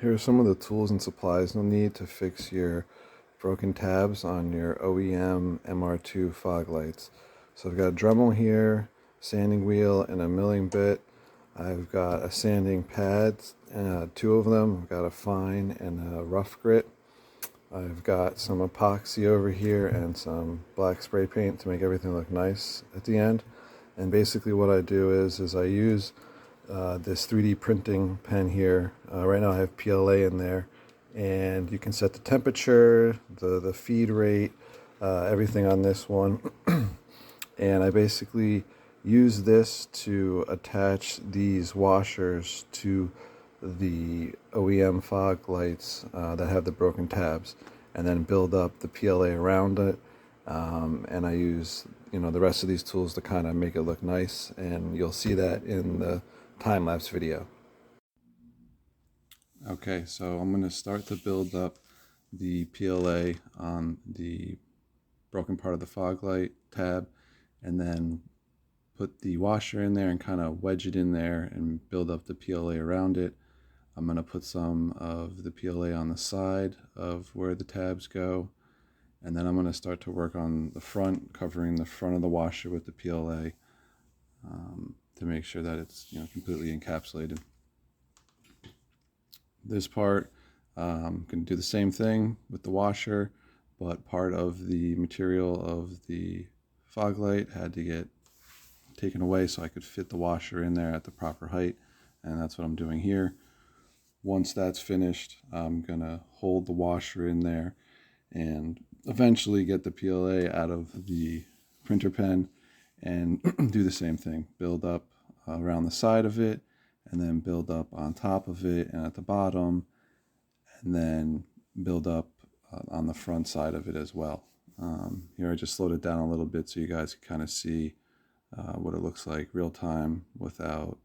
Here are some of the tools and supplies you'll need to fix your broken tabs on your OEM MR2 fog lights. So I've got a Dremel here, sanding wheel, and a milling bit. I've got a sanding pad, two of them. I've got a fine and a rough grit. I've got some epoxy over here and some black spray paint to make everything look nice at the end. And basically what I do is I use this 3D printing pen here. Right now I have PLA in there, and you can set the temperature, the feed rate, everything on this one. And I basically use this to attach these washers to the OEM fog lights that have the broken tabs, and then build up the PLA around it. And I use the rest of these tools to kind of make it look nice, and you'll see that in the time-lapse video. Okay, so I'm going to start to build up the PLA on the broken part of the fog light tab, and then put the washer in there and kind of wedge it in there and build up the PLA around it. I'm going to put some of the PLA on the side of where the tabs go, and then I'm going to start to work on the front, covering the front of the washer with the PLA to make sure that it's completely encapsulated. This part, I'm going to do the same thing with the washer, but part of the material of the fog light had to get taken away so I could fit the washer in there at the proper height, and that's what I'm doing here. Once that's finished, I'm going to hold the washer in there and eventually get the PLA out of the printer pen and do the same thing. Build up around the side of it, and then build up on top of it and at the bottom, and then build up on the front side of it as well. Here I just slowed it down a little bit so you guys can kind of see what it looks like real time without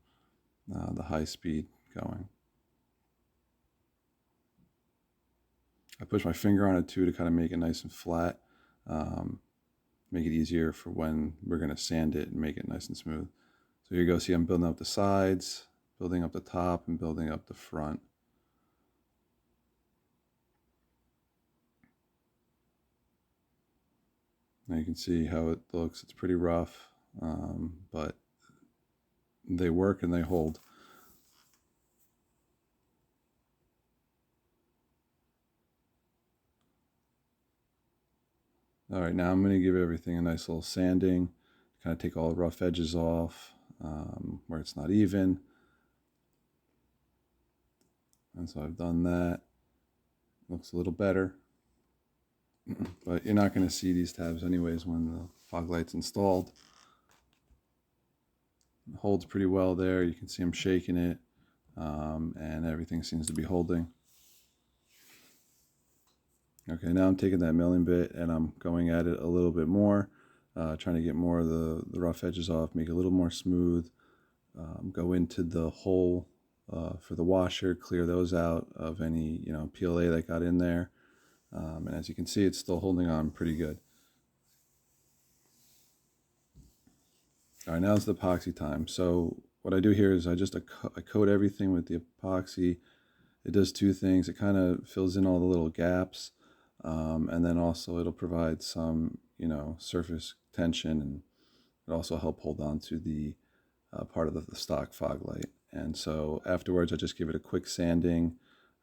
the high speed going. I push my finger on it too to kind of make it nice and flat, make it easier for when we're going to sand it and make it nice and smooth. So here you go, see I'm building up the sides, building up the top, and building up the front. Now you can see how it looks. It's pretty rough, but they work and they hold. All right, now I'm going to give everything a nice little sanding, kind of take all the rough edges off where it's not even. And so I've done that. Looks a little better. But you're not going to see these tabs anyways when the fog light's installed. It holds pretty well there. You can see I'm shaking it, and everything seems to be holding. Okay, now I'm taking that milling bit and I'm going at it a little bit more, trying to get more of the rough edges off, make it a little more smooth. Go into the hole for the washer, clear those out of any PLA that got in there. And as you can see, it's still holding on pretty good. All right, now it's the epoxy time. So what I do here is I coat everything with the epoxy. It does two things. It kind of fills in all the little gaps, and then also it'll provide some surface tension, and it also help hold on to the part of the stock fog light. And so afterwards I just give it a quick sanding,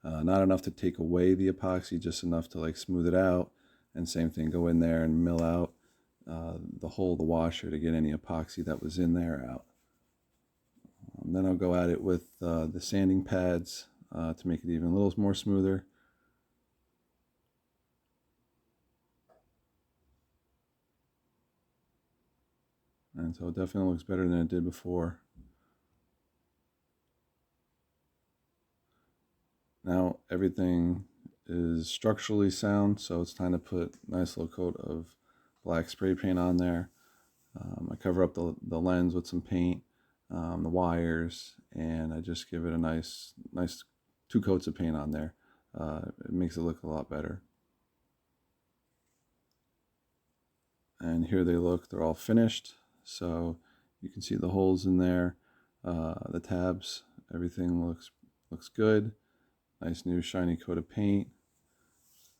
not enough to take away the epoxy, just enough to like smooth it out. And same thing, go in there and mill out the whole of the washer to get any epoxy that was in there out. Then I'll go at it with the sanding pads to make it even a little more smoother. And so it definitely looks better than it did before. Now everything is structurally sound, so it's time to put a nice little coat of black spray paint on there. I cover up the lens with some paint, the wires, and I just give it a nice 2 coats of paint on there. It makes it look a lot better. And here they look, they're all finished. So you can see the holes in there, the tabs, everything looks good. nice new shiny coat of paint,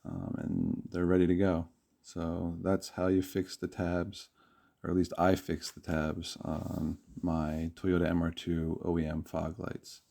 and they're ready to go. So that's how you fix the tabs, or at least I fix the tabs on my Toyota MR2 OEM fog lights.